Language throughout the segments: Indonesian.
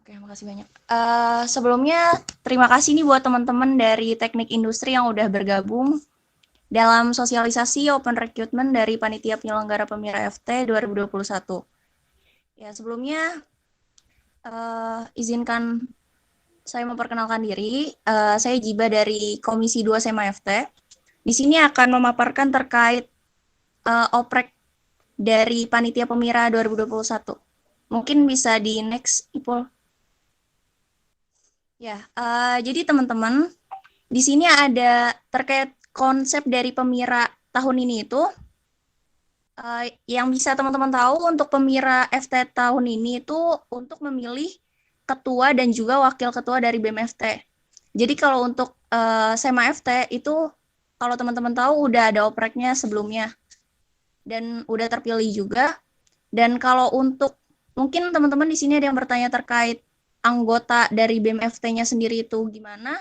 Oke, makasih banyak. Sebelumnya, terima kasih nih buat teman-teman dari Teknik Industri yang udah bergabung dalam sosialisasi Open Recruitment dari Panitia Penyelenggara Pemira FT 2021. Ya, sebelumnya izinkan saya memperkenalkan diri. Saya Jiba dari Komisi 2 SEMA FT. Di sini akan memaparkan terkait oprek dari Panitia Pemira 2021. Mungkin bisa di next, Ipul. Ya, jadi teman-teman, di sini ada terkait konsep dari Pemira tahun ini itu, yang bisa teman-teman tahu untuk Pemira FT tahun ini itu untuk memilih ketua dan juga wakil ketua dari BEM FT. Jadi kalau untuk SEMA FT itu, kalau teman-teman tahu udah ada opreknya sebelumnya dan udah terpilih juga. Dan kalau untuk mungkin teman-teman di sini ada yang bertanya terkait anggota dari BEM FT-nya sendiri itu gimana?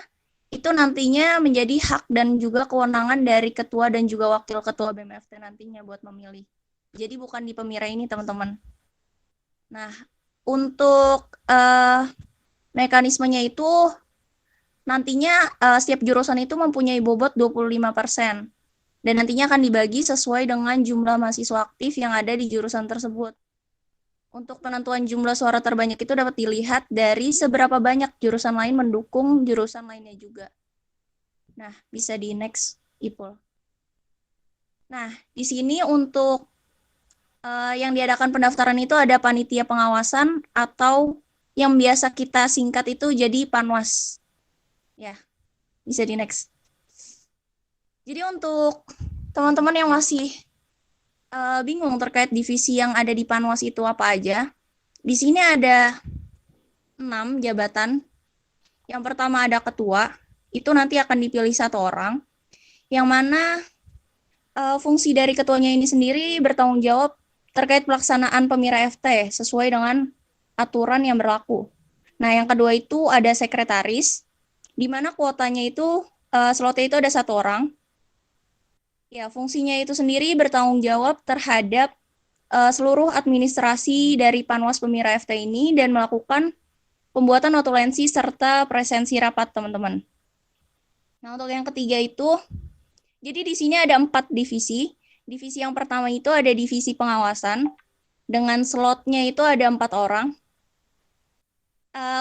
Itu nantinya menjadi hak dan juga kewenangan dari ketua dan juga wakil ketua BEM FT nantinya buat memilih. Jadi bukan di Pemira ini, teman-teman. Nah, untuk mekanismenya itu nantinya setiap jurusan itu mempunyai bobot 25%. Dan nantinya akan dibagi sesuai dengan jumlah mahasiswa aktif yang ada di jurusan tersebut. Untuk penentuan jumlah suara terbanyak itu dapat dilihat dari seberapa banyak jurusan lain mendukung jurusan lainnya juga. Nah, bisa di next, Ipul. Nah, di sini untuk yang diadakan pendaftaran itu ada panitia pengawasan atau yang biasa kita singkat itu jadi Panwas. Ya, bisa di next. Jadi untuk teman-teman yang masih bingung terkait divisi yang ada di Panwas itu apa aja, di sini ada 6 jabatan. Yang pertama ada ketua, itu nanti akan dipilih satu orang, yang mana fungsi dari ketuanya ini sendiri bertanggung jawab terkait pelaksanaan Pemira FT sesuai dengan aturan yang berlaku. Nah, yang kedua itu ada sekretaris, di mana kuotanya itu slotnya itu ada satu orang. Ya, fungsinya itu sendiri bertanggung jawab terhadap seluruh administrasi dari Panwas Pemira FT ini dan melakukan pembuatan notulensi serta presensi rapat, teman-teman. Nah, untuk yang ketiga itu, jadi di sini ada 4 divisi. Divisi yang pertama itu ada divisi pengawasan, dengan slotnya itu ada 4 orang.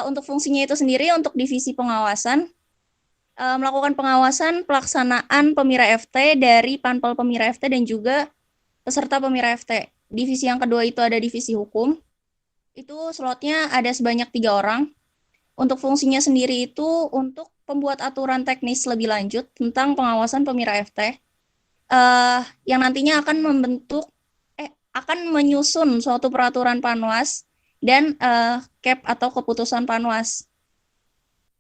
Untuk fungsinya itu sendiri, untuk divisi pengawasan, melakukan pengawasan pelaksanaan Pemira FT dari Panpel Pemira FT dan juga peserta Pemira FT. Divisi yang kedua itu ada divisi hukum, itu slotnya ada sebanyak 3 orang. Untuk fungsinya sendiri itu untuk pembuat aturan teknis lebih lanjut tentang pengawasan Pemira FT, yang nantinya akan akan menyusun suatu peraturan Panwas dan cap atau keputusan Panwas,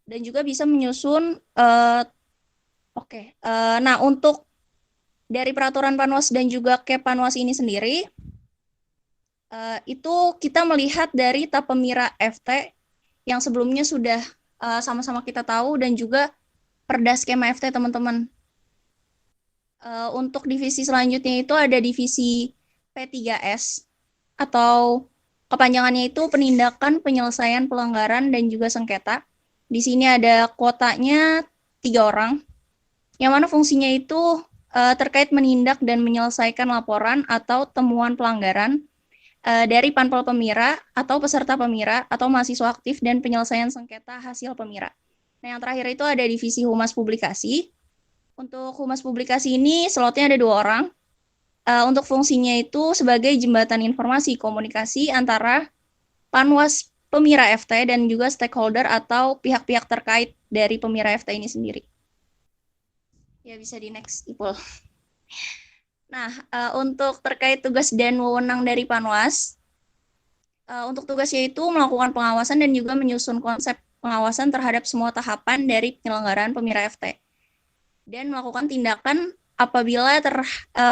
dan juga bisa menyusun nah untuk dari peraturan Panwas dan juga cap Panwas ini sendiri, itu kita melihat dari Tapemira FT yang sebelumnya sudah sama-sama kita tahu dan juga Perda Skema FT, teman-teman. Untuk divisi selanjutnya itu ada divisi P3S atau kepanjangannya itu penindakan penyelesaian pelanggaran dan juga sengketa. Di sini ada kuotanya 3 orang, yang mana fungsinya itu terkait menindak dan menyelesaikan laporan atau temuan pelanggaran dari Panpel Pemira atau peserta Pemira atau mahasiswa aktif dan penyelesaian sengketa hasil Pemira. Nah, yang terakhir itu ada divisi Humas Publikasi. Untuk Humas Publikasi ini slotnya ada 2 orang. Untuk fungsinya itu sebagai jembatan informasi komunikasi antara Panwas Pemira FT dan juga stakeholder atau pihak-pihak terkait dari Pemira FT ini sendiri. Ya, bisa di next, Ipul. Nah, untuk terkait tugas dan wewenang dari Panwas, untuk tugasnya itu melakukan pengawasan dan juga menyusun konsep pengawasan terhadap semua tahapan dari penyelenggaraan Pemira FT, dan melakukan tindakan apabila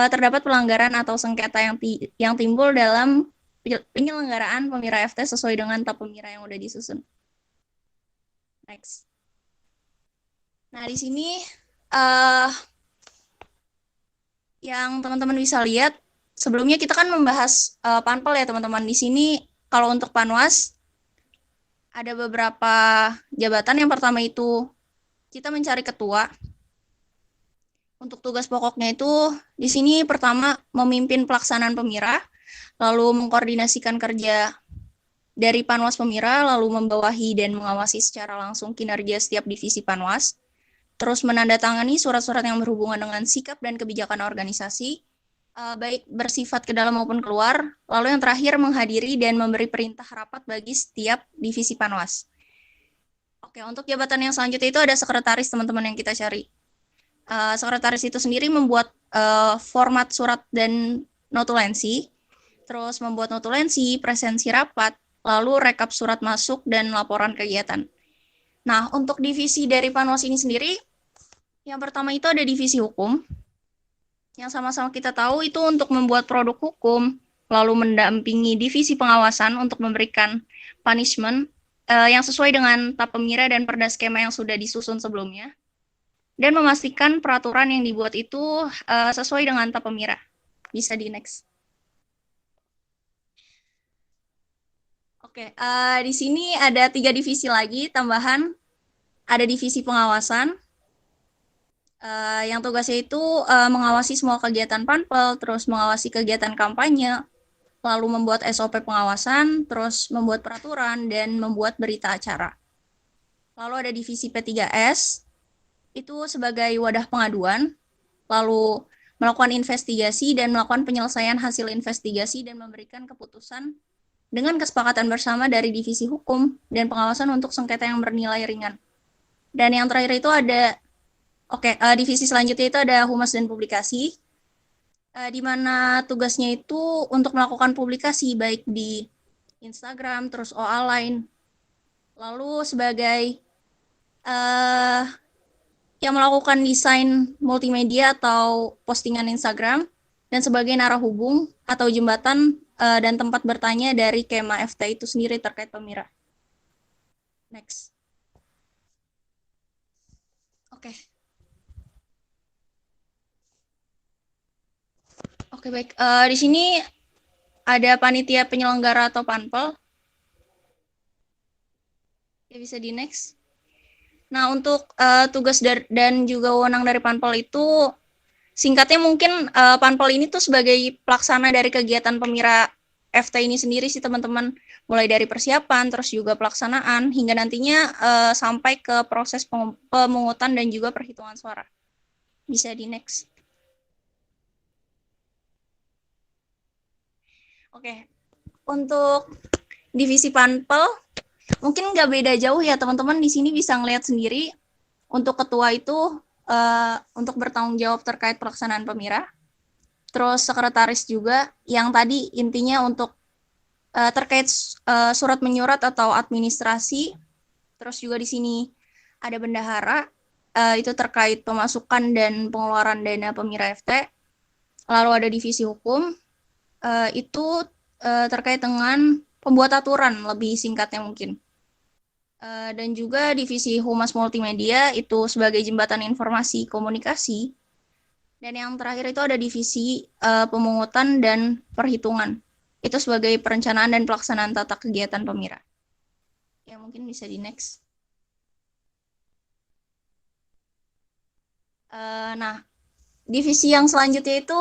terdapat pelanggaran atau sengketa yang timbul dalam penyelenggaraan Pemira FT sesuai dengan tap Pemira yang udah disusun. Next. Nah, di sini yang teman-teman bisa lihat, sebelumnya kita kan membahas Panpel ya, teman-teman. Di sini kalau untuk Panwas Ada beberapa jabatan. Yang pertama itu kita mencari ketua. Untuk tugas pokoknya itu di sini pertama memimpin pelaksanaan Pemira, lalu mengkoordinasikan kerja dari Panwas Pemira, lalu membawahi dan mengawasi secara langsung kinerja setiap divisi Panwas, terus menandatangani surat-surat yang berhubungan dengan sikap dan kebijakan organisasi, baik bersifat ke dalam maupun keluar, lalu yang terakhir menghadiri dan memberi perintah rapat bagi setiap divisi Panwas. Oke, untuk jabatan yang selanjutnya itu ada sekretaris, teman-teman, yang kita cari. Sekretaris itu sendiri membuat format surat dan notulensi, terus membuat notulensi, presensi rapat, lalu rekap surat masuk dan laporan kegiatan. Nah, untuk divisi dari Panwas ini sendiri, yang pertama itu ada divisi hukum, yang sama-sama kita tahu itu untuk membuat produk hukum, lalu mendampingi divisi pengawasan untuk memberikan punishment yang sesuai dengan tap Pemira dan perda skema yang sudah disusun sebelumnya, dan memastikan peraturan yang dibuat itu sesuai dengan tap Pemira. Bisa di next. Oke, di sini ada 3 divisi lagi tambahan. Ada divisi pengawasan, yang tugasnya itu mengawasi semua kegiatan Panpel, terus mengawasi kegiatan kampanye, lalu membuat SOP pengawasan, terus membuat peraturan, dan membuat berita acara. Lalu ada divisi P3S, itu sebagai wadah pengaduan, lalu melakukan investigasi dan melakukan penyelesaian hasil investigasi dan memberikan keputusan dengan kesepakatan bersama dari divisi hukum dan pengawasan untuk sengketa yang bernilai ringan. Dan yang terakhir itu ada divisi selanjutnya itu ada humas dan publikasi, di mana tugasnya itu untuk melakukan publikasi baik di Instagram, terus OA lain. Lalu sebagai yang melakukan desain multimedia atau postingan Instagram, dan sebagai narah hubung atau jembatan dan tempat bertanya dari Kema FT itu sendiri terkait Pemira. Next. Oke. Oke, baik. Di sini ada panitia penyelenggara atau panpel. Ya, bisa di next. Nah, untuk tugas dan juga wewenang dari panpel itu singkatnya mungkin panpel ini tuh sebagai pelaksana dari kegiatan Pemira FT ini sendiri sih, teman-teman. Mulai dari persiapan, terus juga pelaksanaan, hingga nantinya sampai ke proses pemungutan dan juga perhitungan suara. Bisa di next. Oke, untuk divisi panpel, mungkin nggak beda jauh ya, teman-teman. Di sini bisa ngelihat sendiri, untuk ketua itu untuk bertanggung jawab terkait pelaksanaan Pemira. Terus sekretaris juga, yang tadi intinya untuk terkait surat menyurat atau administrasi. Terus juga di sini ada bendahara, itu terkait pemasukan dan pengeluaran dana Pemira FT. Lalu ada divisi hukum, itu terkait dengan pembuat aturan, lebih singkatnya mungkin. Dan juga divisi humas multimedia itu sebagai jembatan informasi komunikasi. Dan yang terakhir itu ada divisi pemungutan dan perhitungan. Itu sebagai perencanaan dan pelaksanaan tata kegiatan Pemira. Ya, mungkin bisa di next. Nah, divisi yang selanjutnya itu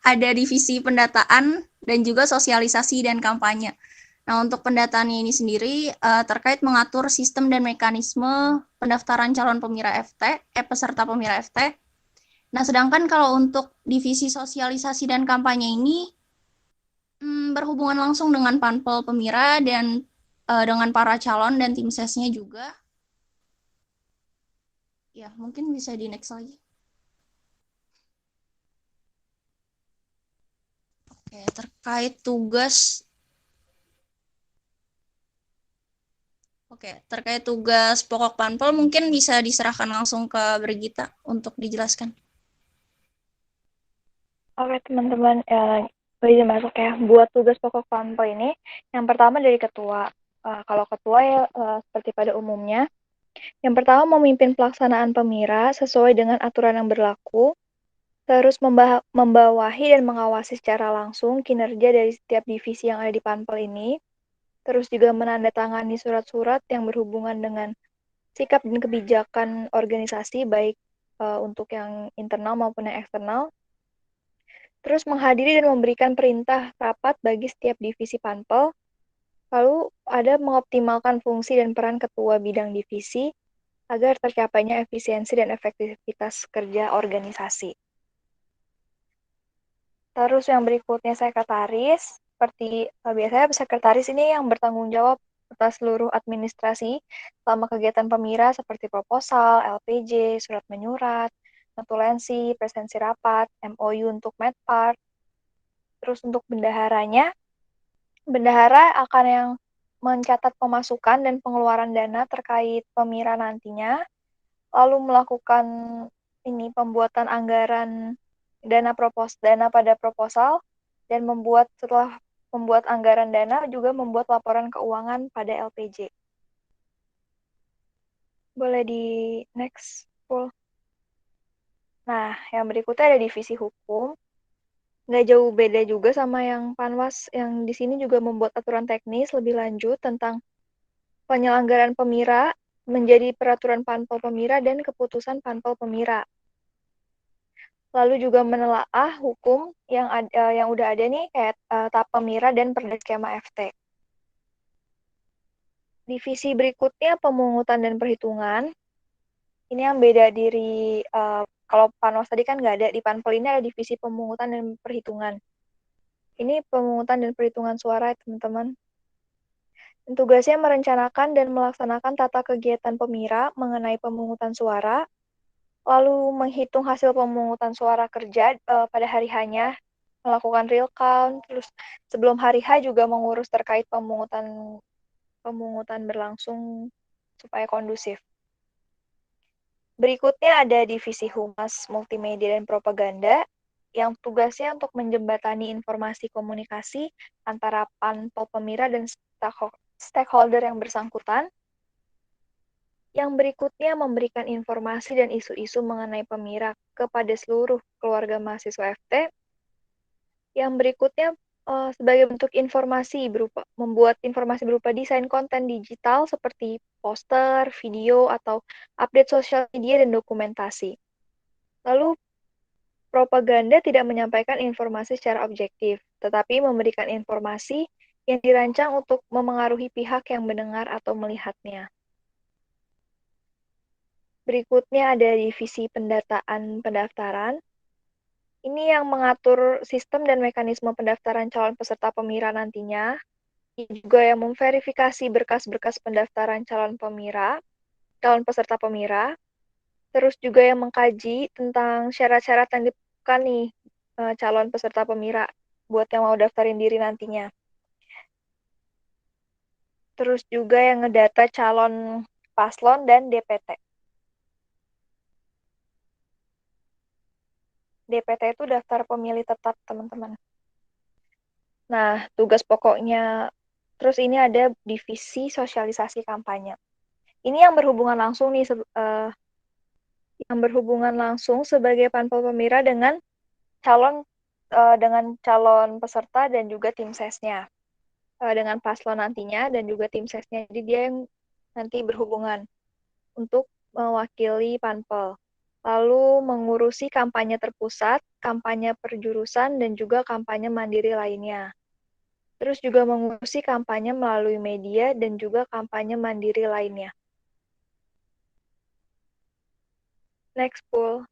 ada divisi pendataan dan juga sosialisasi dan kampanye. Nah, untuk pendataannya ini sendiri terkait mengatur sistem dan mekanisme pendaftaran calon Pemira FT, peserta Pemira FT. Nah, sedangkan kalau untuk divisi sosialisasi dan kampanye ini berhubungan langsung dengan Panpel Pemira dan dengan para calon dan tim sesnya juga. Ya, mungkin bisa di next lagi. Oke, terkait tugas. Oke, terkait tugas pokok Panpel mungkin bisa diserahkan langsung ke Brigita untuk dijelaskan. Oke teman-teman, izin masuk ya. Buat tugas pokok Panpel ini, yang pertama dari ketua. Kalau ketua ya seperti pada umumnya, yang pertama memimpin pelaksanaan Pemira sesuai dengan aturan yang berlaku, terus membawahi dan mengawasi secara langsung kinerja dari setiap divisi yang ada di Panpel ini. terus juga menandatangani surat-surat yang berhubungan dengan sikap dan kebijakan organisasi, baik untuk yang internal maupun yang eksternal. Terus menghadiri dan memberikan perintah rapat bagi setiap divisi Panpel. Lalu ada mengoptimalkan fungsi dan peran ketua bidang divisi agar tercapainya efisiensi dan efektivitas kerja organisasi. Terus yang berikutnya sekretaris. Seperti biasanya sekretaris ini yang bertanggung jawab atas seluruh administrasi selama kegiatan pemira seperti proposal, LPJ, surat menyurat, notulensi, presensi rapat, MOU untuk medpart. Terus untuk bendaharanya, bendahara akan yang mencatat pemasukan dan pengeluaran dana terkait pemira nantinya, lalu melakukan ini pembuatan anggaran dana pada proposal, dan setelah membuat anggaran dana juga membuat laporan keuangan pada LPJ. Boleh di next, Paul. Nah, yang berikutnya ada divisi hukum. Nggak jauh beda juga sama yang Panwas, yang di sini juga membuat aturan teknis lebih lanjut tentang penyelenggaraan pemira menjadi peraturan Panpel Pemira dan keputusan Panpel Pemira. Lalu juga menelaah hukum yang udah ada nih kayak TAP Pemira dan Perda Skema FT. Divisi berikutnya pemungutan dan perhitungan. Ini yang beda kalau Panwas tadi kan nggak ada, di Panpel ini ada divisi pemungutan dan perhitungan. Ini pemungutan dan perhitungan suara, teman-teman. Tugasnya merencanakan dan melaksanakan tata kegiatan pemira mengenai pemungutan suara, lalu menghitung hasil pemungutan suara kerja pada hari H-nya, melakukan real count, terus sebelum hari H juga mengurus terkait pemungutan berlangsung supaya kondusif. Berikutnya ada divisi Humas Multimedia dan Propaganda yang tugasnya untuk menjembatani informasi komunikasi antara Panpel Pemira dan stakeholder yang bersangkutan. Yang berikutnya memberikan informasi dan isu-isu mengenai pemira kepada seluruh keluarga mahasiswa FT. Yang berikutnya sebagai bentuk membuat informasi berupa desain konten digital seperti poster, video, atau update sosial media dan dokumentasi. Lalu propaganda tidak menyampaikan informasi secara objektif, tetapi memberikan informasi yang dirancang untuk memengaruhi pihak yang mendengar atau melihatnya. Berikutnya ada divisi pendataan pendaftaran. Ini yang mengatur sistem dan mekanisme pendaftaran calon peserta pemira nantinya. Ini juga yang memverifikasi berkas-berkas pendaftaran calon peserta pemira. Terus juga yang mengkaji tentang syarat-syarat yang dibutuhkan nih calon peserta pemira buat yang mau daftarin diri nantinya. Terus juga yang ngedata calon paslon dan DPT. DPT itu daftar pemilih tetap, teman-teman. Nah, tugas pokoknya, terus ini ada divisi sosialisasi kampanye. Ini yang berhubungan langsung nih, sebagai Panpel Pemira dengan calon peserta dan juga tim sesnya, dengan paslon nantinya dan juga tim sesnya. Jadi dia yang nanti berhubungan untuk mewakili Panpel. Lalu mengurusi kampanye terpusat, kampanye perjurusan, dan juga kampanye mandiri lainnya. Terus juga mengurusi kampanye melalui media dan juga kampanye mandiri lainnya. Next, Paul.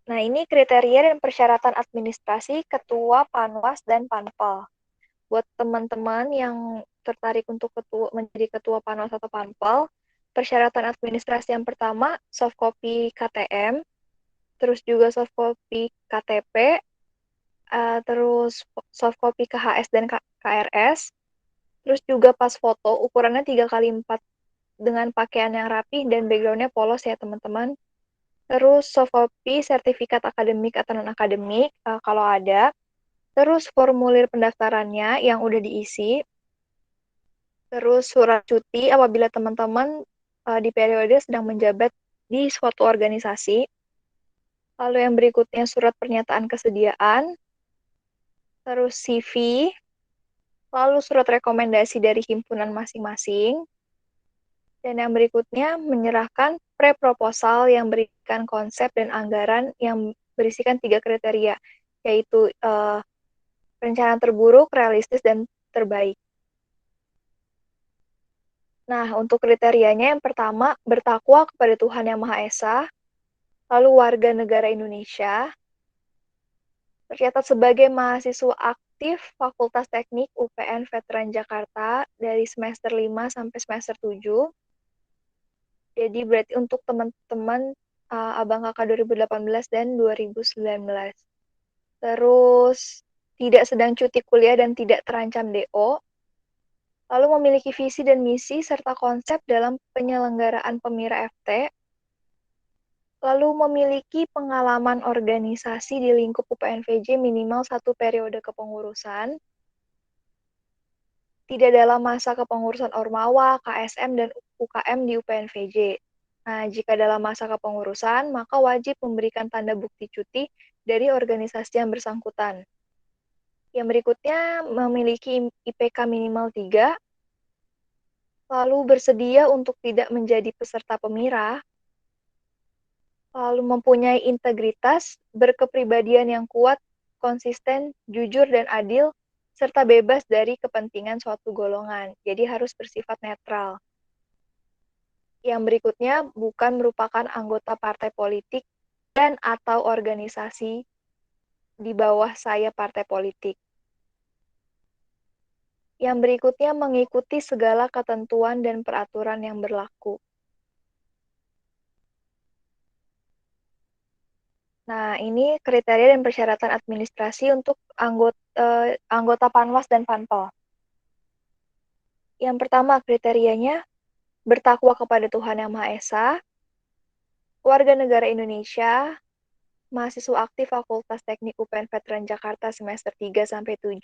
Nah, ini kriteria dan persyaratan administrasi Ketua Panwas dan Panpel. Buat teman-teman yang tertarik untuk menjadi Ketua Panwas atau Panpel, persyaratan administrasi yang pertama, soft copy KTM, terus juga soft copy KTP, terus soft copy KHS dan KRS, terus juga pas foto, ukurannya 3x4 dengan pakaian yang rapih dan background-nya polos ya teman-teman. Terus soft copy sertifikat akademik atau non-akademik kalau ada. Terus formulir pendaftarannya yang udah diisi. Terus surat cuti apabila teman-teman di periode sedang menjabat di suatu organisasi. Lalu yang berikutnya surat pernyataan kesediaan. Terus CV. lalu surat rekomendasi dari himpunan masing-masing, dan yang berikutnya menyerahkan pre-proposal yang berikan konsep dan anggaran yang berisikan 3 kriteria, yaitu perencanaan terburuk, realistis, dan terbaik. Nah, untuk kriterianya yang pertama, bertakwa kepada Tuhan Yang Maha Esa, lalu warga negara Indonesia, tercatat sebagai mahasiswa aktif Fakultas Teknik UPN Veteran Jakarta dari semester 5 sampai semester 7. Jadi berarti untuk teman-teman Abang Kakak 2018 dan 2019. Terus tidak sedang cuti kuliah dan tidak terancam DO, lalu memiliki visi dan misi serta konsep dalam penyelenggaraan Pemira FT, lalu memiliki pengalaman organisasi di lingkup UPNVJ minimal 1 periode kepengurusan, tidak dalam masa kepengurusan Ormawa, KSM, dan UKM di UPNVJ. Nah, jika dalam masa kepengurusan, maka wajib memberikan tanda bukti cuti dari organisasi yang bersangkutan. Yang berikutnya, memiliki IPK minimal 3, lalu bersedia untuk tidak menjadi peserta Pemira, lalu mempunyai integritas, berkepribadian yang kuat, konsisten, jujur, dan adil, serta bebas dari kepentingan suatu golongan. Jadi harus bersifat netral. Yang berikutnya bukan merupakan anggota partai politik dan atau organisasi di bawah saya partai politik. Yang berikutnya mengikuti segala ketentuan dan peraturan yang berlaku. Nah, ini kriteria dan persyaratan administrasi untuk anggota Panwas dan Panpel. Yang pertama kriterianya bertakwa kepada Tuhan Yang Maha Esa, warga negara Indonesia, mahasiswa aktif Fakultas Teknik UPN Veteran Jakarta semester 3 sampai 7.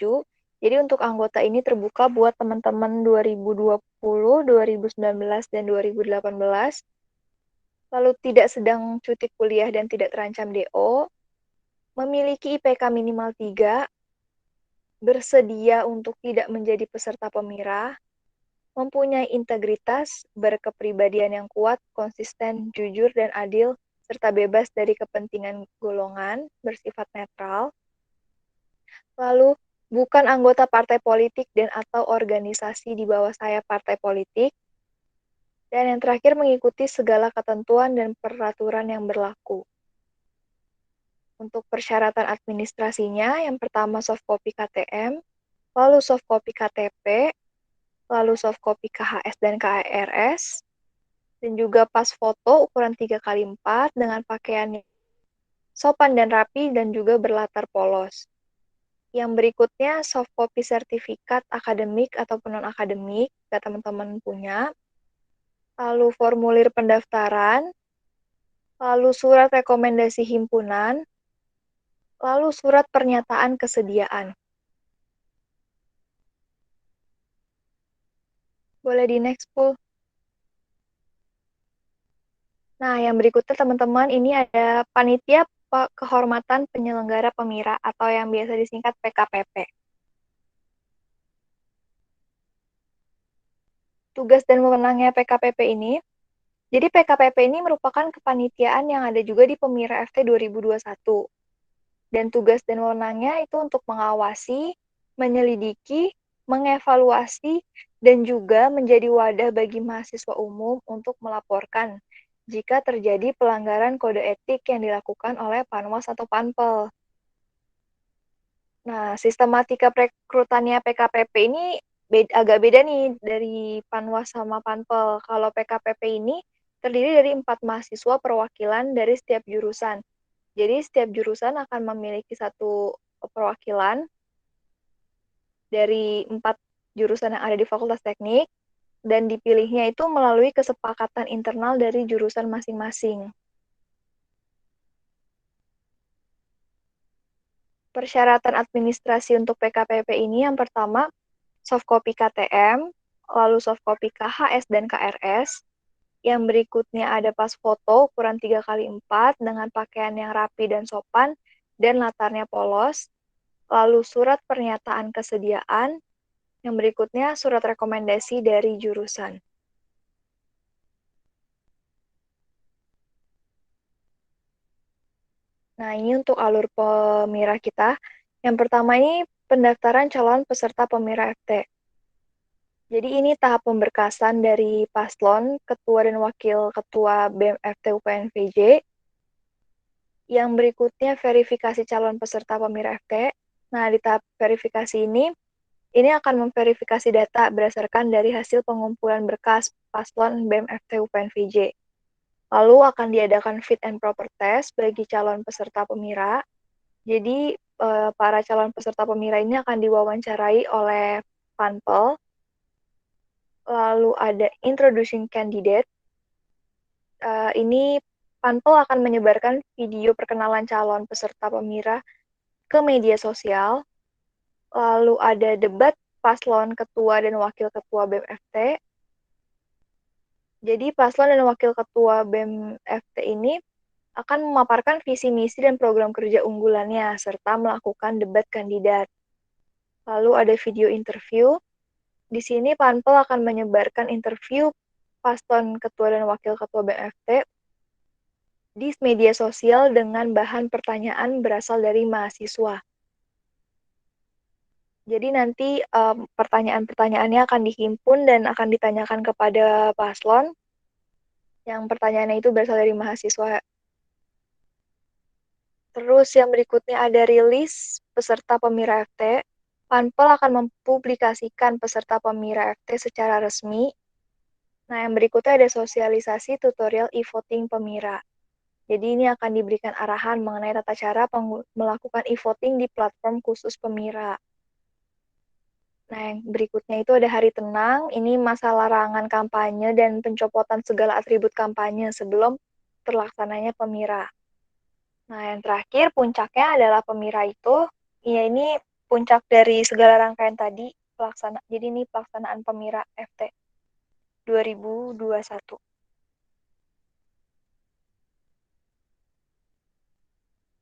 Jadi untuk anggota ini terbuka buat teman-teman 2020, 2019, dan 2018. Lalu tidak sedang cuti kuliah dan tidak terancam DO, memiliki IPK minimal 3, bersedia untuk tidak menjadi peserta Pemira, mempunyai integritas, berkepribadian yang kuat, konsisten, jujur, dan adil, serta bebas dari kepentingan golongan, bersifat netral. Lalu, bukan anggota partai politik dan atau organisasi di bawah saya partai politik. Dan yang terakhir, mengikuti segala ketentuan dan peraturan yang berlaku. Untuk persyaratan administrasinya, yang pertama soft copy KTM, lalu soft copy KTP, lalu soft copy KHS dan KRS, dan juga pas foto ukuran 3x4 dengan pakaian sopan dan rapi dan juga berlatar polos. Yang berikutnya soft copy sertifikat akademik ataupun non-akademik, jika teman-teman punya. Lalu formulir pendaftaran, lalu surat rekomendasi himpunan, lalu surat pernyataan kesediaan. Boleh di next, Pul. Nah, yang berikutnya teman-teman, ini ada panitia kehormatan penyelenggara Pemira atau yang biasa disingkat PKPP. Tugas dan wewenangnya PKPP ini, jadi PKPP ini merupakan kepanitiaan yang ada juga di Pemira FT 2021. Dan tugas dan wewenangnya itu untuk mengawasi, menyelidiki, mengevaluasi, dan juga menjadi wadah bagi mahasiswa umum untuk melaporkan jika terjadi pelanggaran kode etik yang dilakukan oleh Panwas atau Panpel. Nah, sistematika perekrutannya PKPP ini agak beda nih dari Panwas sama Panpel. Kalau PKPP ini terdiri dari 4 mahasiswa perwakilan dari setiap jurusan. Jadi setiap jurusan akan memiliki satu perwakilan dari 4 jurusan yang ada di Fakultas Teknik, dan dipilihnya itu melalui kesepakatan internal dari jurusan masing-masing. Persyaratan administrasi untuk PKPP ini yang pertama, soft copy KTM, lalu soft copy KHS dan KRS. Yang berikutnya ada pas foto ukuran 3x4 dengan pakaian yang rapi dan sopan dan latarnya polos. Lalu surat pernyataan kesediaan Yang berikutnya surat rekomendasi dari jurusan. Nah, ini untuk alur pemira kita. Yang pertama ini pendaftaran calon peserta pemira FT. Jadi ini tahap pemberkasan dari paslon, ketua dan wakil ketua BEM FT UPN VJ. Yang berikutnya verifikasi calon peserta pemira FT. Nah, di tahap verifikasi ini akan memverifikasi data berdasarkan dari hasil pengumpulan berkas paslon BEM FT UPN VJ. Lalu akan diadakan fit and proper test bagi calon peserta pemira. Jadi para calon peserta pemira ini akan diwawancarai oleh panpel. Lalu ada introducing candidate. Ini panpel akan menyebarkan video perkenalan calon peserta pemira ke media sosial. Lalu ada debat paslon ketua dan wakil ketua BEM FT. Jadi paslon dan wakil ketua BEM FT ini akan memaparkan visi misi dan program kerja unggulannya serta melakukan debat kandidat. Lalu ada video interview. Di sini panpel akan menyebarkan interview paslon ketua dan wakil ketua BEM FT di media sosial dengan bahan pertanyaan berasal dari mahasiswa. Jadi nanti pertanyaan-pertanyaannya akan dihimpun dan akan ditanyakan kepada paslon. Yang pertanyaannya itu berasal dari mahasiswa. Terus yang berikutnya ada rilis peserta pemira FT. Panpel akan mempublikasikan peserta pemira FT secara resmi. Nah, yang berikutnya ada sosialisasi tutorial e-voting pemira. Jadi ini akan diberikan arahan mengenai tata cara melakukan e-voting di platform khusus pemira. Nah, yang berikutnya itu ada hari tenang. Ini masa larangan kampanye dan pencopotan segala atribut kampanye sebelum terlaksananya pemira. Nah, yang terakhir puncaknya adalah pemira itu. Ya, ini puncak dari segala rangkaian tadi Jadi ini pelaksanaan pemira FT 2021.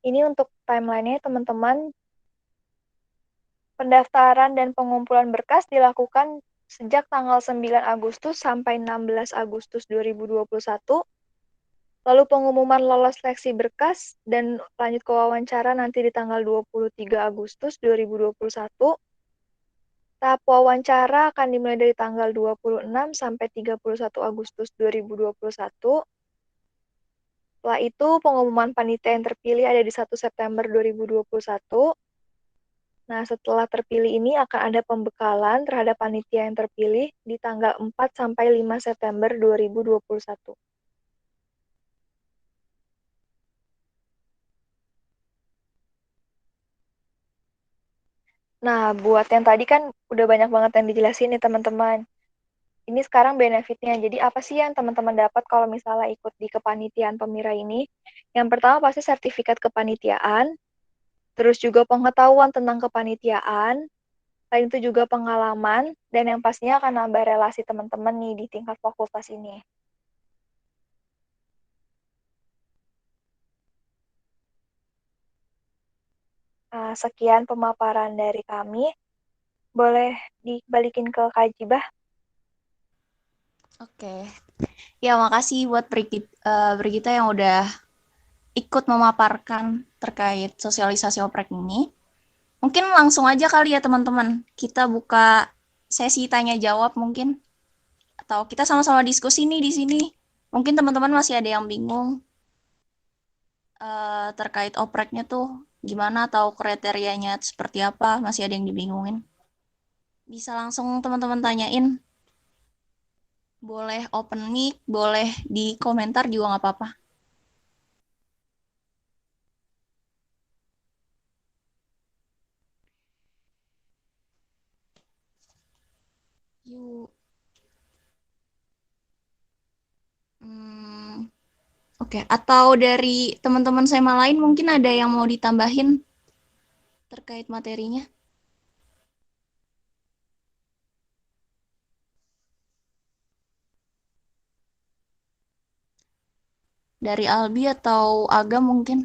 Ini untuk timeline-nya teman-teman. Pendaftaran dan pengumpulan berkas dilakukan sejak tanggal 9 Agustus sampai 16 Agustus 2021. Lalu pengumuman lolos seleksi berkas dan lanjut ke wawancara nanti di tanggal 23 Agustus 2021. Tahap wawancara akan dimulai dari tanggal 26 sampai 31 Agustus 2021. Setelah itu, pengumuman panitia yang terpilih ada di 1 September 2021. Nah, setelah terpilih ini akan ada pembekalan terhadap panitia yang terpilih di tanggal 4 sampai 5 September 2021. Nah, buat yang tadi kan udah banyak banget yang dijelasin nih teman-teman. Ini sekarang benefitnya. Jadi apa sih yang teman-teman dapat kalau misalnya ikut di kepanitiaan pemira ini? Yang pertama pasti sertifikat kepanitiaan, terus juga pengetahuan tentang kepanitiaan, selain itu juga pengalaman, dan yang pastinya akan nambah relasi teman-teman nih di tingkat fakultas ini. Sekian pemaparan dari kami. Boleh dibalikin ke Kak Jibah. Oke. Ya, makasih buat Brigita yang udah ikut memaparkan terkait sosialisasi oprek ini. Mungkin langsung aja kali ya teman-teman. Kita buka sesi tanya jawab mungkin. Atau kita sama-sama diskusi nih di sini. Mungkin teman-teman masih ada yang bingung terkait opreknya tuh gimana atau kriterianya seperti apa. Masih ada yang dibingungin. Bisa langsung teman-teman tanyain. Boleh open mic, boleh di komentar juga nggak apa-apa. Yuk. Hmm, Oke, atau dari teman-teman SMA lain mungkin ada yang mau ditambahin terkait materinya? Dari Albi atau Aga mungkin?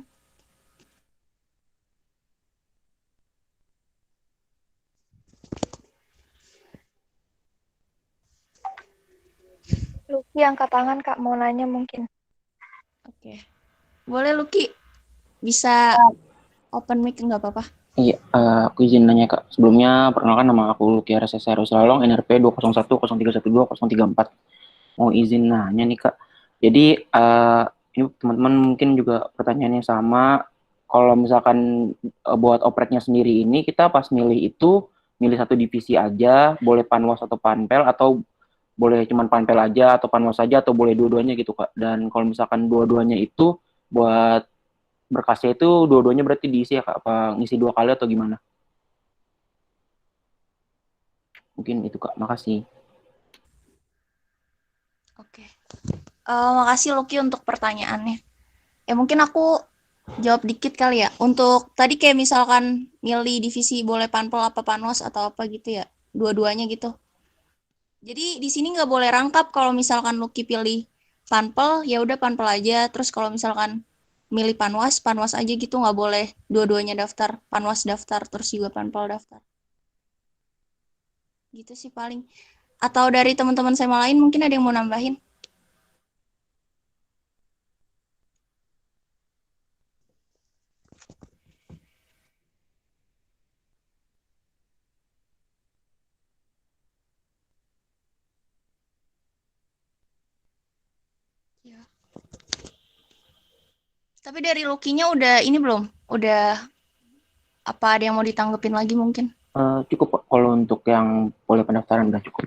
Lucky angkat tangan Kak, mau nanya mungkin. Oke. Boleh Lucky, bisa open mic nggak apa-apa? Iya, aku izin nanya Kak. Sebelumnya, perkenalkan nama aku Luki RSS Ruslalong, NRP 201013034. Mau izin nanya nih Kak. Jadi, ini teman-teman mungkin juga pertanyaannya sama. Kalau misalkan buat opreknya sendiri ini, kita pas milih itu, milih satu divisi aja, boleh panwas atau panpel, atau boleh cuman panpel aja, atau panwas aja, atau boleh dua-duanya gitu Kak. Dan kalau misalkan dua-duanya itu, buat berkasnya itu dua-duanya berarti diisi ya Kak? Apa ngisi dua kali atau gimana? Mungkin itu Kak, makasih. Oke. Makasih Lucky untuk pertanyaannya. Ya mungkin aku jawab dikit kali ya. Untuk tadi kayak misalkan milih divisi boleh panpel apa panwas atau apa gitu ya. Dua-duanya gitu. Jadi di sini nggak boleh rangkap kalau misalkan Lucky pilih panpel, ya udah panpel aja. Terus kalau misalkan milih panwas, panwas aja gitu nggak boleh dua-duanya daftar. Panwas daftar, terus juga panpel daftar. Gitu sih paling. Atau dari teman-teman saya lain mungkin ada yang mau nambahin? Ya. Tapi dari Lucky-nya udah ini belum? Udah apa ada yang mau ditanggepin lagi mungkin? Cukup Kak. Kalau untuk yang boleh pendaftaran udah cukup.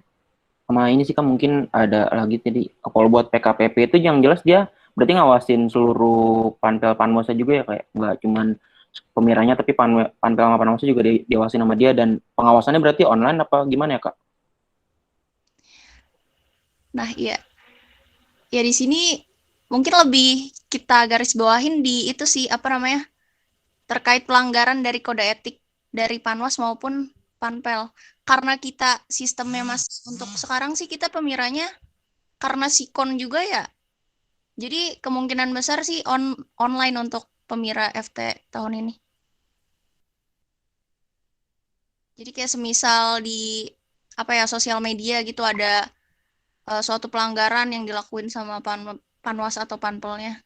Sama ini sih kan mungkin ada lagi tadi, kalau buat PKPP itu yang jelas dia berarti ngawasin seluruh panpel panwasnya juga ya, kayak nggak cuman pemiranya tapi panpel sama panwasnya juga diawasin sama dia, dan pengawasannya berarti online apa gimana ya Kak? Nah, iya. Ya di sini mungkin lebih kita garis bawahin di itu sih apa namanya? Terkait pelanggaran dari kode etik dari Panwas maupun Panpel. Karena kita sistemnya Mas untuk sekarang sih kita pemiranya karena sikon juga ya. Jadi kemungkinan besar sih online untuk pemira FT tahun ini. Jadi kayak semisal di apa ya sosial media gitu ada suatu pelanggaran yang dilakuin sama Panwas atau Panpelnya.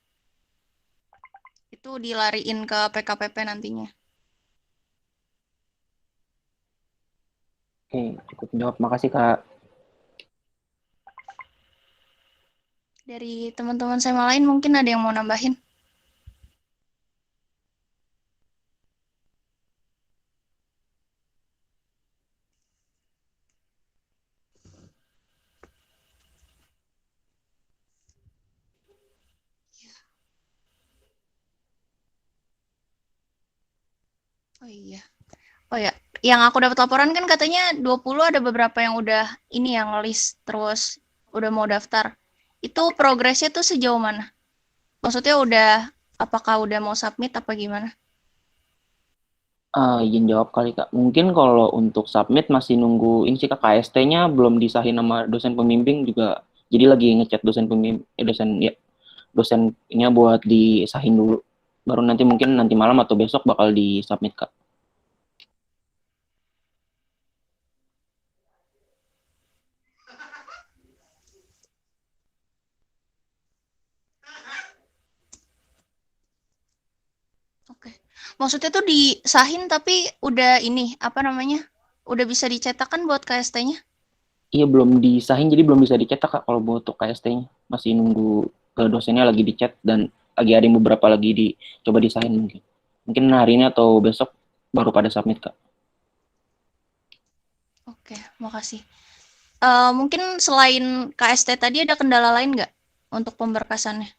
Itu dilariin ke PKPP nantinya. Oke, cukup jawab. Makasih Kak. Dari teman-teman saya lain mungkin ada yang mau nambahin? Oh iya. Oh ya, yang aku dapat laporan kan katanya 20 ada beberapa yang udah ini yang list terus udah mau daftar. Itu progresnya tuh sejauh mana? Maksudnya udah apakah udah mau submit apa gimana? Izin jawab kali Kak. Mungkin kalau untuk submit masih nunggu ini sih Kak, KST-nya belum disahin sama dosen pembimbing juga. Jadi lagi ngechat dosen pembimbing, dosen ya, dosennya buat disahin dulu. Baru nanti mungkin nanti malam atau besok bakal disubmit Kak. Oke. Maksudnya tuh disahin tapi udah ini apa namanya? Udah bisa dicetak kan buat KST-nya? Iya belum disahin, jadi belum bisa dicetak Kak kalau untuk KST-nya. Masih nunggu dosennya lagi dicat, dan lagi ada yang beberapa lagi dicoba disahin mungkin. Mungkin hari ini atau besok baru pada submit Kak. Oke, makasih. Mungkin selain KST tadi ada kendala lain nggak untuk pemberkasannya?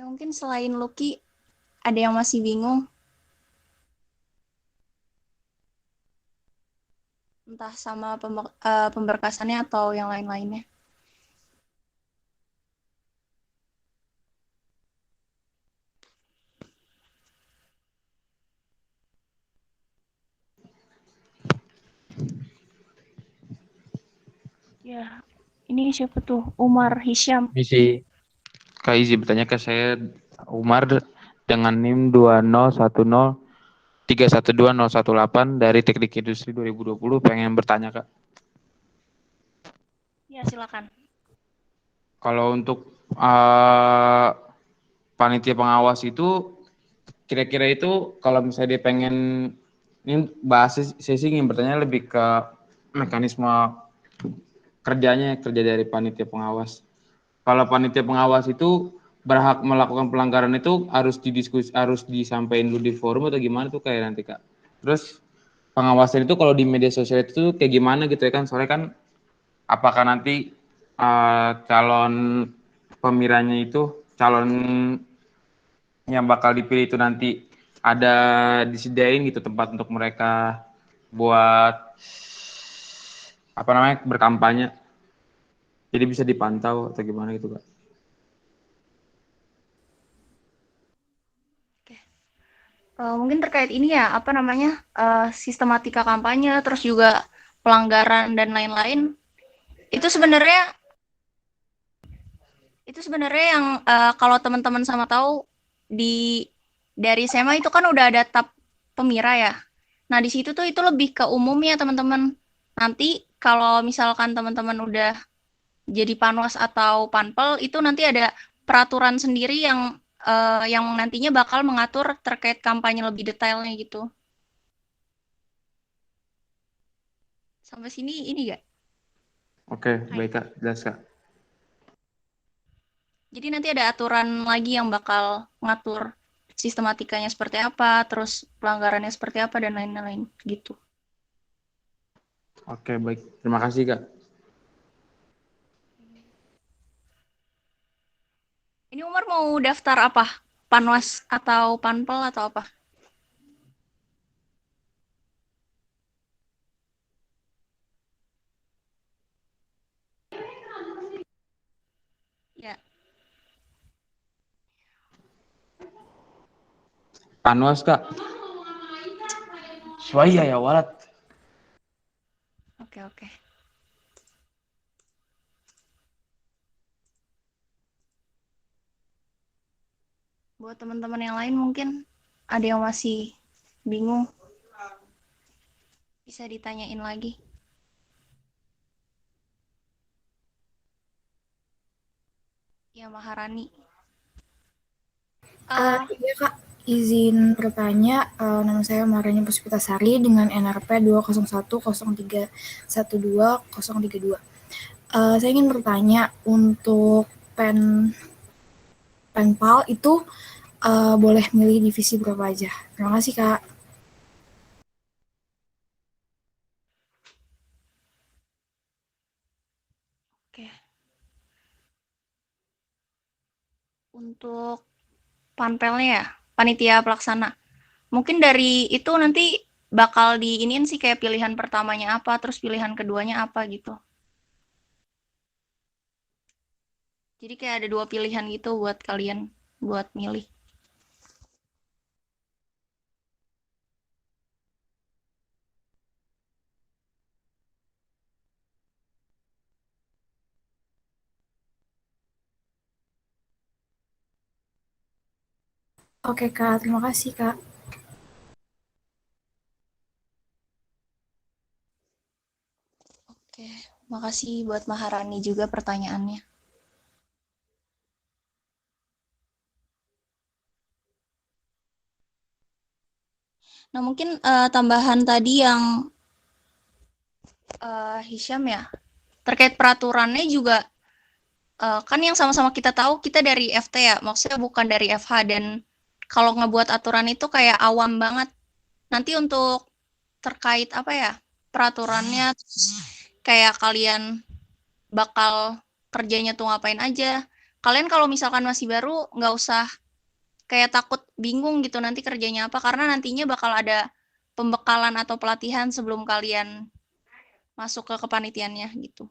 Mungkin selain Lucky, ada yang masih bingung, entah sama pemberkasannya atau yang lain-lainnya. Ya, ini siapa tuh? Umar Hisham. Misi Kak Izzy bertanya ke saya, Umar dengan NIM 20103120118 dari Teknik Industri 2020 pengen bertanya Kak. Ya, silakan. Kalau untuk panitia pengawas itu kira-kira itu kalau misalnya dia pengen ini bahas saya sih ingin bertanya lebih ke mekanisme kerjanya kerja dari panitia pengawas. Kalau panitia pengawas itu berhak melakukan pelanggaran itu harus disampaikan dulu di forum atau gimana tuh kayak nanti Kak. Terus pengawasan itu kalau di media sosial itu kayak gimana gitu ya kan, soalnya kan apakah nanti calon pemiranya itu calon yang bakal dipilih itu nanti ada disediain gitu tempat untuk mereka buat apa namanya berkampanye, jadi bisa dipantau atau gimana gitu Kak. Mungkin terkait ini ya, apa namanya, sistematika kampanye, terus juga pelanggaran dan lain-lain. Itu sebenarnya itu sebenarnya yang kalau teman-teman sama tahu di dari SMA itu kan udah ada tab pemira ya. Nah, di situ tuh itu lebih ke umum ya, teman-teman. Nanti kalau misalkan teman-teman udah jadi panwas atau panpel, itu nanti ada peraturan sendiri yang nantinya bakal mengatur terkait kampanye lebih detailnya gitu. Sampai sini ini gak? Oke, Hai. baik Kak, jelas Kak. Jadi nanti ada aturan lagi yang bakal ngatur sistematikanya seperti apa, terus pelanggarannya seperti apa, dan lain-lain gitu. Oke, baik. Terima kasih Kak. Ini Umar mau daftar apa? Panwas atau panpel atau apa? Ya, Panwas Kak. Suaya ya walat. oke oke. Buat teman-teman yang lain mungkin ada yang masih bingung, bisa ditanyain lagi. Ya, Maharani. Iya Kak, izin bertanya, nama saya Maranya Puspitasari dengan NRP 20103120032. Saya ingin bertanya untuk penpal itu boleh milih divisi berapa aja? Terima kasih Kak. Oke. Untuk panpelnya ya, panitia pelaksana. Mungkin dari itu nanti bakal diinin sih kayak pilihan pertamanya apa, terus pilihan keduanya apa gitu. Jadi kayak ada dua pilihan gitu buat kalian buat milih. Oke Kak, terima kasih Kak. Oke, makasih buat Maharani juga pertanyaannya. Nah, mungkin tambahan tadi yang Hisham ya, terkait peraturannya juga kan yang sama-sama kita tahu kita dari FT ya, maksudnya bukan dari FH, dan kalau ngebuat aturan itu kayak awam banget. Nanti untuk terkait apa ya, peraturannya, kayak kalian bakal kerjanya tuh ngapain aja. Kalian kalau misalkan masih baru, nggak usah kayak takut bingung gitu nanti kerjanya apa, karena nantinya bakal ada pembekalan atau pelatihan sebelum kalian masuk ke kepanitiannya gitu.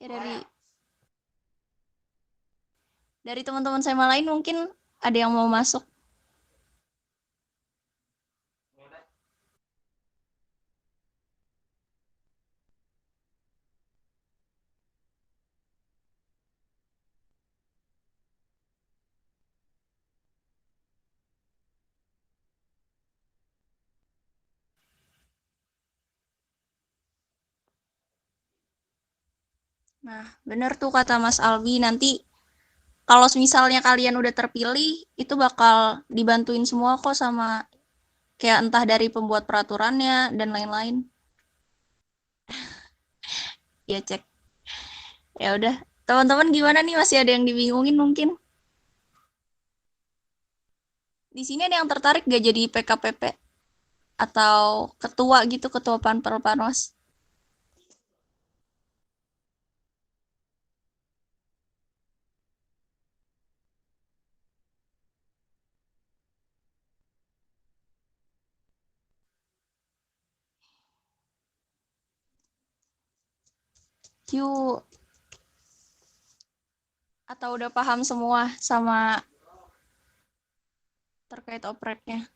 Ya, dari Dari teman-teman saya lain mungkin ada yang mau masuk. Nah, bener tuh kata Mas Albi, nanti kalau misalnya kalian udah terpilih, itu bakal dibantuin semua kok sama kayak entah dari pembuat peraturannya dan lain-lain. Ya cek. Ya udah. Teman-teman gimana nih? Masih ada yang dibingungin mungkin? Di sini ada yang tertarik gak jadi PKPP atau ketua gitu, ketua Panpel Panwas? Yuk. Atau udah paham semua sama terkait opreknya?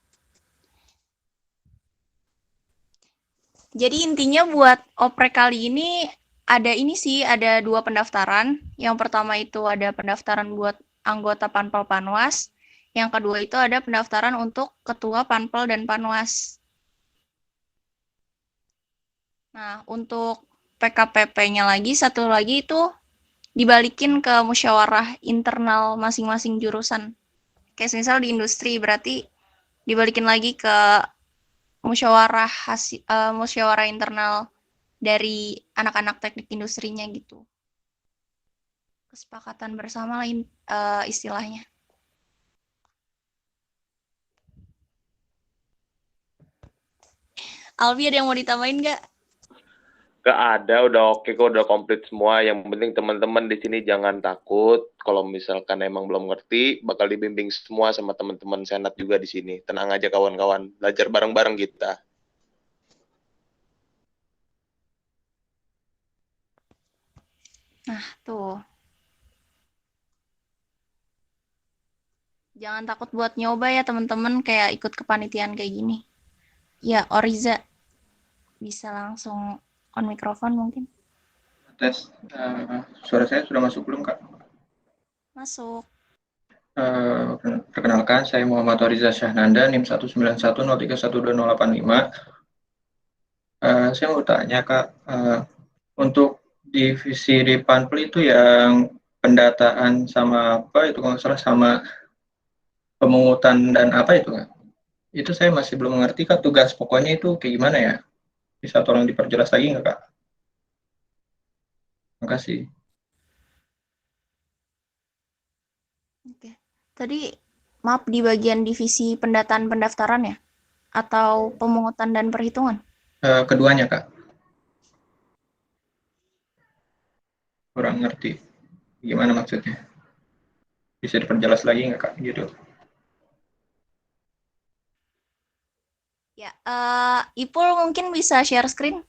Jadi intinya buat oprek kali ini ada ini sih, ada 2 pendaftaran. Yang pertama itu ada pendaftaran buat anggota Panpel Panwas. Yang kedua itu ada pendaftaran untuk ketua Panpel dan Panwas. Nah, untuk PKPP-nya lagi, satu lagi itu dibalikin ke musyawarah internal masing-masing jurusan. Kayak misal di industri, berarti dibalikin lagi ke musyawarah internal dari anak-anak teknik industrinya gitu. Kesepakatan bersama lain istilahnya. Albi ada yang mau ditambahin nggak? Gak ada, udah oke kok, udah komplit semua. Yang penting teman-teman di sini jangan takut. Kalau misalkan emang belum ngerti, bakal dibimbing semua sama teman-teman senat juga di sini. Tenang aja kawan-kawan, belajar bareng-bareng kita. Nah, tuh. Jangan takut buat nyoba ya teman-teman, kayak ikut kepanitiaan kayak gini. Ya, Oriza bisa langsung on mikrofon mungkin. Tes, suara saya sudah masuk belum, Kak? Masuk. Perkenalkan, saya Muhammad Oriza Syahnanda, NIM 191031285. Saya mau tanya, Kak, untuk divisi di Panpel itu yang pendataan sama apa itu kalau nggak salah sama pemungutan dan apa itu, Kak? Itu saya masih belum mengerti, Kak, tugas pokoknya itu kayak gimana ya? Bisa tolong diperjelas lagi nggak, Kak? Terima kasih. Oke. Tadi maaf di bagian divisi pendataan pendaftaran ya? Atau pemungutan dan perhitungan? Keduanya, Kak. Kurang ngerti. Gimana maksudnya? Bisa diperjelas lagi nggak, Kak? Gitu. Ya, Ipul mungkin bisa share screen?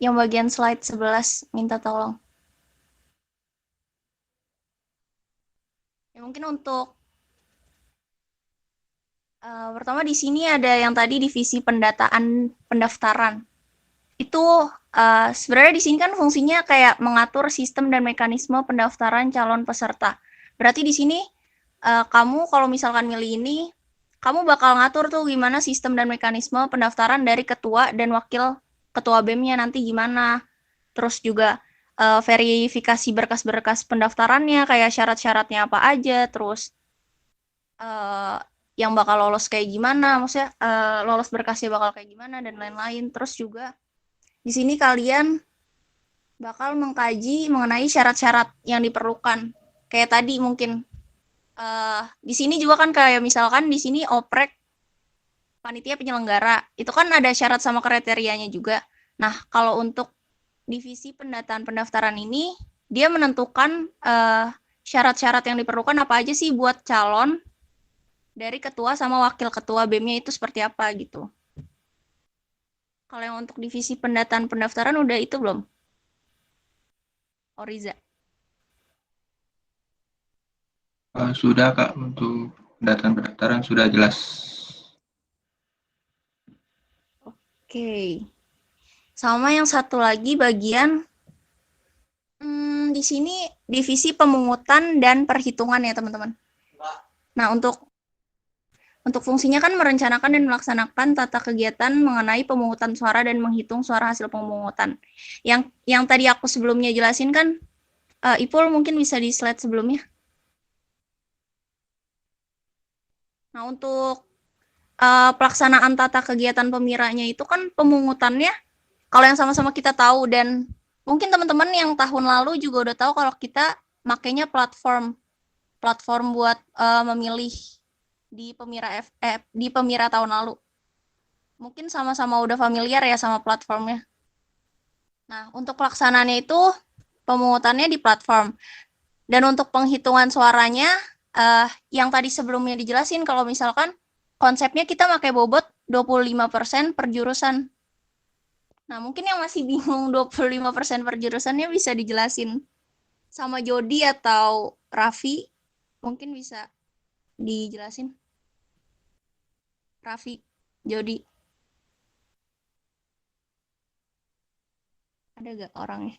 Yang bagian slide 11, minta tolong. Ya, mungkin untuk pertama di sini ada yang tadi divisi pendataan pendaftaran. Itu sebenarnya di sini kan fungsinya kayak mengatur sistem dan mekanisme pendaftaran calon peserta. Berarti di sini kamu kalau misalkan milih ini, kamu bakal ngatur tuh gimana sistem dan mekanisme pendaftaran dari ketua dan wakil ketua BEM-nya nanti gimana. Terus juga verifikasi berkas-berkas pendaftarannya, kayak syarat-syaratnya apa aja, terus yang bakal lolos kayak gimana, maksudnya lolos berkasnya bakal kayak gimana dan lain-lain. Terus juga di sini kalian bakal mengkaji mengenai syarat-syarat yang diperlukan. Kayak tadi mungkin di sini juga kan kayak misalkan di sini oprek panitia penyelenggara itu kan ada syarat sama kriterianya juga. Nah, kalau untuk divisi pendataan pendaftaran ini dia menentukan syarat-syarat yang diperlukan apa aja sih buat calon dari ketua sama wakil ketua BEM-nya itu seperti apa gitu. Kalau yang untuk divisi pendataan pendaftaran udah itu belum? Oriza. Sudah Kak, untuk pendaftaran sudah jelas. Oke. Sama yang satu lagi bagian di sini divisi pemungutan dan perhitungan ya teman-teman. Nah untuk fungsinya kan merencanakan dan melaksanakan tata kegiatan mengenai pemungutan suara dan menghitung suara hasil pemungutan. Yang tadi aku sebelumnya jelasin kan, Ipul mungkin bisa di slide sebelumnya. Nah untuk pelaksanaan tata kegiatan pemiranya itu kan pemungutannya, kalau yang sama-sama kita tahu dan mungkin teman-teman yang tahun lalu juga udah tahu kalau kita makainya platform buat memilih di Pemira tahun lalu. Mungkin sama-sama udah familiar ya sama platformnya. Nah, untuk pelaksanaannya itu pemungutannya di platform. Dan untuk penghitungan suaranya, yang tadi sebelumnya dijelasin kalau misalkan konsepnya kita pakai bobot 25% per jurusan. Nah, mungkin yang masih bingung 25% per jurusannya bisa dijelasin sama Jody atau Raffi. Mungkin bisa dijelasin. Raffi, Jody. Ada gak orangnya?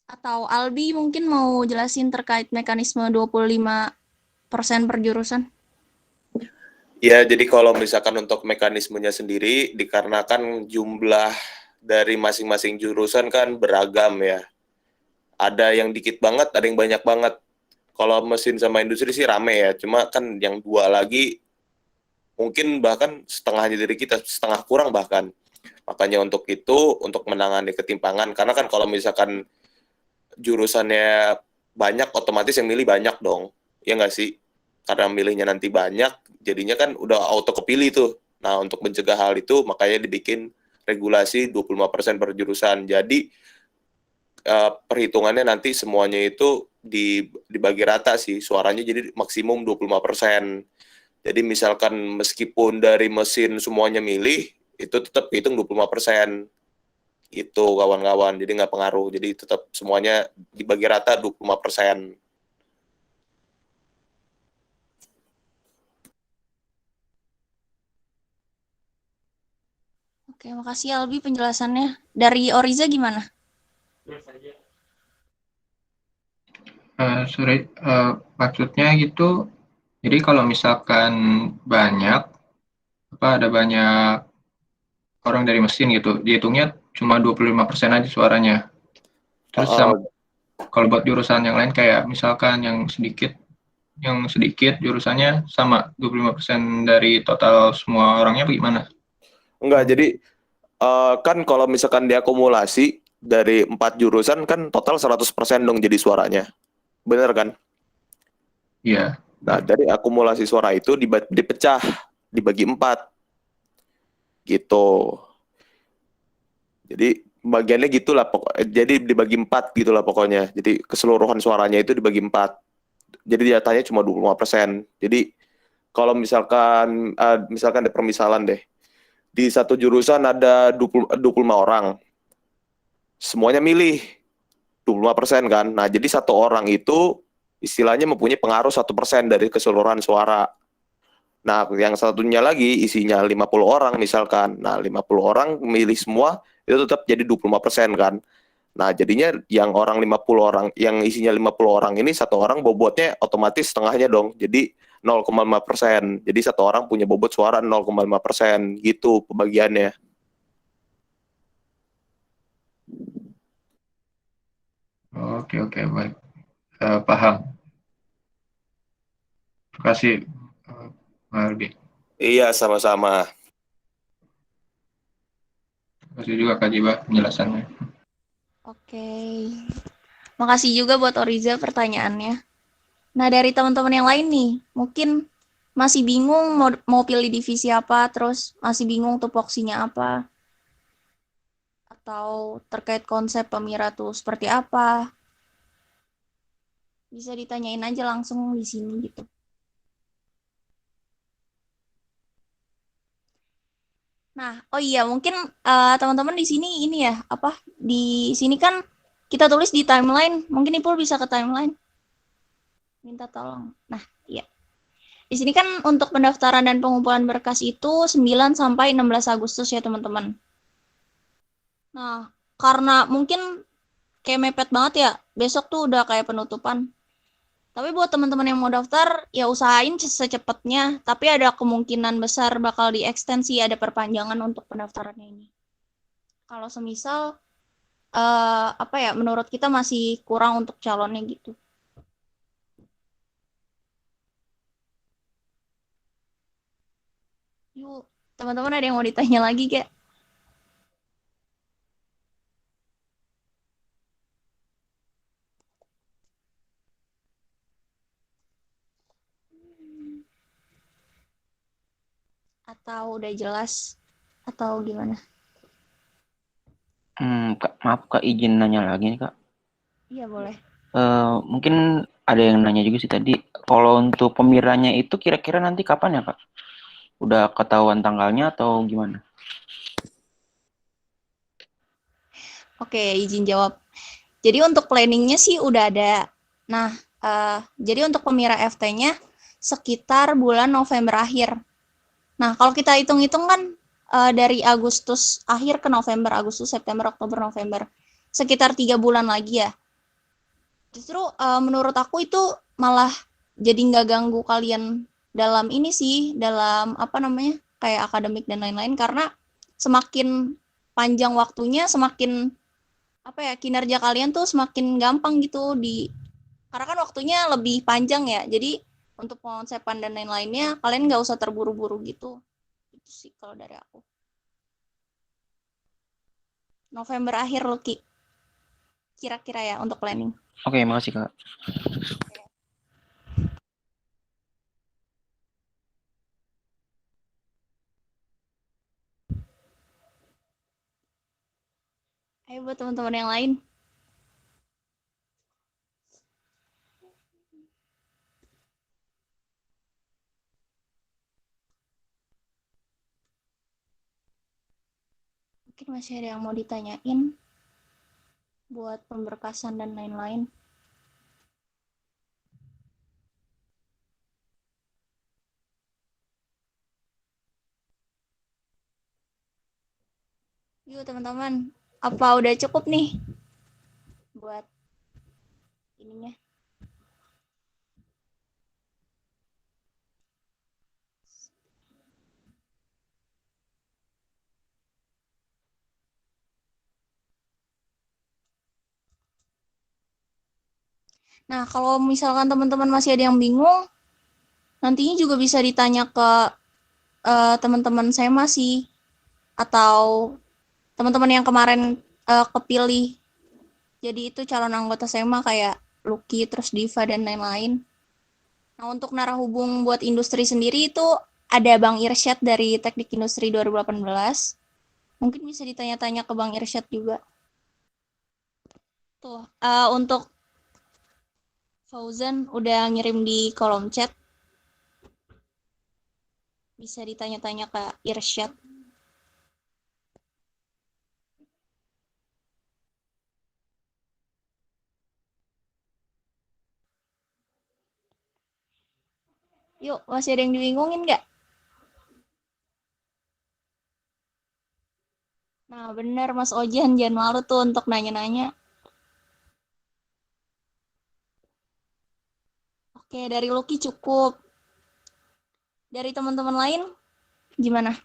Atau Albi mungkin mau jelasin terkait mekanisme 25% per jurusan? Ya, jadi kalau misalkan untuk mekanismenya sendiri, dikarenakan jumlah dari masing-masing jurusan kan beragam ya. Ada yang dikit banget, ada yang banyak banget. Kalau mesin sama industri sih rame ya, cuma kan yang dua lagi mungkin bahkan setengahnya dari kita, setengah kurang bahkan. Makanya untuk itu, untuk menangani ketimpangan, karena kan kalau misalkan jurusannya banyak, otomatis yang milih banyak dong. Ya nggak sih? Karena milihnya nanti banyak, jadinya kan udah auto kepilih tuh. Nah, untuk mencegah hal itu, makanya dibikin regulasi 25% per jurusan. Jadi, perhitungannya nanti semuanya itu dibagi rata sih, suaranya jadi maksimum 25%. Jadi misalkan meskipun dari mesin semuanya milih, itu tetap hitung 25%. Itu kawan-kawan, jadi nggak pengaruh. Jadi tetap semuanya dibagi rata 25%. Oke, makasih Albi penjelasannya. Dari Oriza gimana? Sorry, maksudnya gitu, jadi kalau misalkan banyak, ada banyak orang dari mesin gitu, dihitungnya cuma 25% aja suaranya. Terus sama kalau buat jurusan yang lain kayak misalkan yang sedikit jurusannya sama 25% dari total semua orangnya bagaimana? Enggak, jadi kan kalau misalkan diakumulasi dari 4 jurusan kan total 100% dong jadi suaranya. Bener kan? Iya. Nah, dari akumulasi suara itu dipecah, dibagi 4. Gitu. Jadi bagiannya gitulah jadi dibagi 4 gitulah pokoknya. Jadi keseluruhan suaranya itu dibagi 4. Jadi jatahnya cuma 25%. Jadi kalau misalkan ada permisalan deh. Di satu jurusan ada 25 orang. Semuanya milih 25% kan. Nah, jadi satu orang itu istilahnya mempunyai pengaruh 1% dari keseluruhan suara. Nah, yang satunya lagi isinya 50 orang misalkan. Nah, 50 orang milih semua, itu tetap jadi 25% kan. Nah, jadinya yang orang 50 orang, yang isinya 50 orang ini satu orang bobotnya otomatis setengahnya dong. Jadi 0,5%. Jadi satu orang punya bobot suara 0,5%. Gitu pembagiannya. Oke, baik. Paham. Terima kasih, Pak Albi. Iya, sama-sama. Terima kasih juga Kak Jiba penjelasannya. Oke. Makasih juga buat Oriza pertanyaannya. Nah, dari teman-teman yang lain nih, mungkin masih bingung mau pilih divisi apa, terus masih bingung tupoksinya apa, atau terkait konsep Pemira tuh seperti apa. Bisa ditanyain aja langsung di sini gitu. Nah, oh iya, mungkin teman-teman di sini ini ya, apa? Di sini kan kita tulis di timeline, mungkin Ipul bisa ke timeline. Minta tolong. Nah, iya. Di sini kan untuk pendaftaran dan pengumpulan berkas itu 9 sampai 16 Agustus ya, teman-teman. Nah, karena mungkin kayak mepet banget ya, besok tuh udah kayak penutupan. Tapi buat teman-teman yang mau daftar, ya usahain secepatnya. Tapi ada kemungkinan besar bakal diekstensi, ada perpanjangan untuk pendaftarannya ini. Kalau semisal, apa ya, menurut kita masih kurang untuk calonnya gitu. Yuk, teman-teman ada yang mau ditanya lagi, kayak? Atau udah jelas? Atau gimana? Kak, maaf Kak, izin nanya lagi nih Kak. Iya, boleh. Mungkin ada yang nanya juga sih tadi. Kalau untuk pemiranya itu kira-kira nanti kapan ya Kak? Udah ketahuan tanggalnya atau gimana? Oke, izin jawab. Jadi untuk planningnya sih udah ada. Nah, jadi untuk pemira FT-nya sekitar bulan November akhir. Nah, kalau kita hitung-hitung kan dari Agustus akhir ke November, Agustus, September, Oktober, November. Sekitar 3 bulan lagi ya. Justru menurut aku itu malah jadi nggak ganggu kalian dalam ini sih, dalam apa namanya, kayak akademik dan lain-lain, karena semakin panjang waktunya, semakin apa ya, kinerja kalian tuh semakin gampang gitu karena kan waktunya lebih panjang ya. Jadi untuk pengonsepan dan lain-lainnya kalian nggak usah terburu-buru gitu. Itu sih kalau dari aku. November akhir loh Ki. Kira-kira ya untuk planning. Oke, makasih Kak. Ayo buat teman-teman yang lain. Mungkin masih ada yang mau ditanyain buat pemberkasan dan lain-lain. Yuk teman-teman, apa udah cukup nih buat ininya? Nah, kalau misalkan teman-teman masih ada yang bingung, nantinya juga bisa ditanya ke teman-teman saya masih, atau teman-teman yang kemarin kepilih. Jadi itu calon anggota SEMA kayak Lucky, terus Diva, dan lain-lain. Nah, untuk narahubung buat industri sendiri itu ada Bang Irsyad dari Teknik Industri 2018. Mungkin bisa ditanya-tanya ke Bang Irsyad juga. Tuh, untuk Fauzan udah ngirim di kolom chat. Bisa ditanya-tanya ke Irsyad. Yuk, masih ada yang dibingungin nggak? Nah, bener Mas Ojan, jangan malu tuh untuk nanya-nanya. Oke, dari Lucky cukup. Dari teman-teman lain, gimana?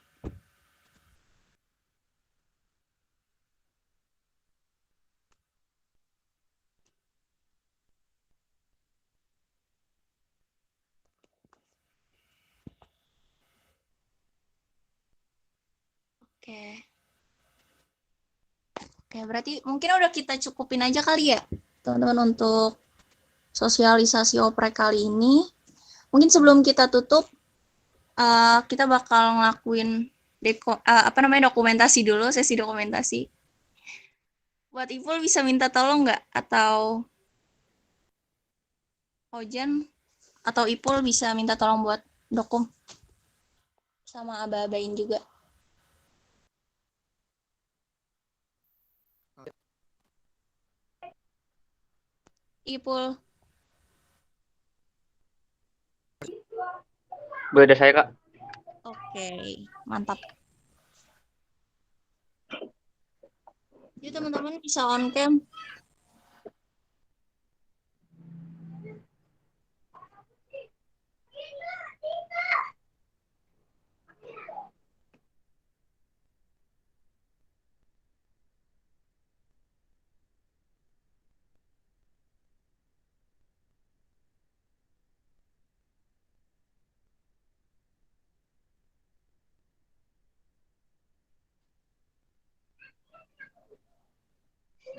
Oke. Oke, berarti mungkin udah kita cukupin aja kali ya, teman-teman, untuk sosialisasi oprek kali ini. Mungkin sebelum kita tutup, kita bakal ngelakuin dokumentasi dulu, sesi dokumentasi. Buat Ipul bisa minta tolong nggak? Atau Ojan atau Ipul bisa minta tolong buat dokum sama aba-abain juga. Ipul. Beda saya, Kak. Oke, mantap. Jadi teman-teman bisa on cam.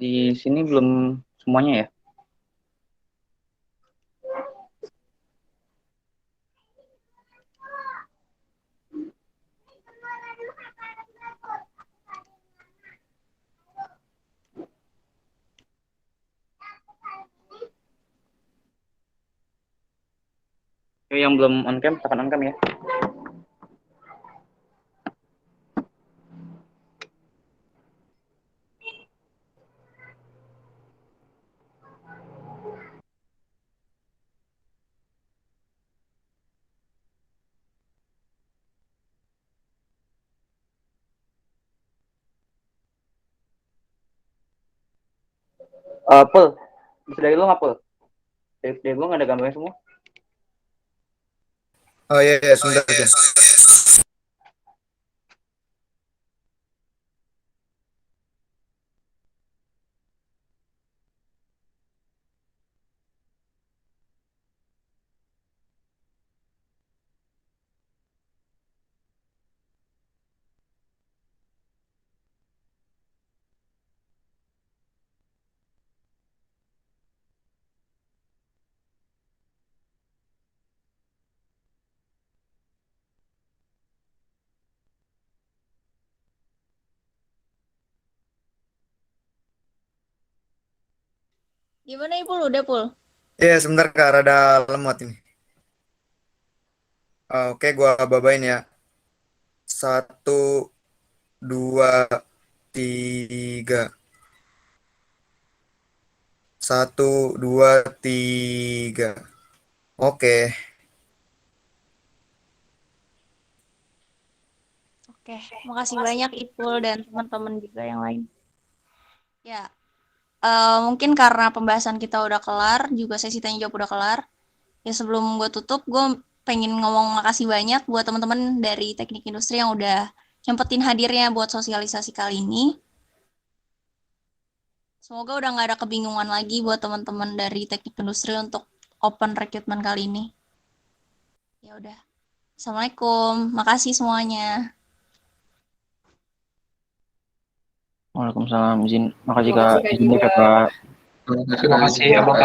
Di sini belum semuanya ya? Yang belum on cam, tekan on cam ya. Pul, bisa dari lu nggak, Pul? Dari lu nggak ada gambarnya semua? Oh iya, iya, sebentar aja. Gimana Ipul? Udah Pul? Iya, sebentar Kak, rada lemot ini. Oke, gua babain ya. 1, 2, 3. 1, 2, 3. Oke. Oke, makasih banyak Ipul dan teman-teman juga yang lain. Ya, mungkin karena pembahasan kita udah kelar, juga sesi tanya jawab udah kelar. Ya sebelum gue tutup, gue pengen ngomong makasih banyak buat teman-teman dari teknik industri yang udah nyempetin hadirnya buat sosialisasi kali ini. Semoga udah nggak ada kebingungan lagi buat teman-teman dari teknik industri untuk open recruitment kali ini. Ya udah. Assalamualaikum. Makasih semuanya. Waalaikumsalam, izin. Makasih Terima Kak. kasih Kak Izin juga. Kak. Terima kasih, Terima Kak. kasih Abang.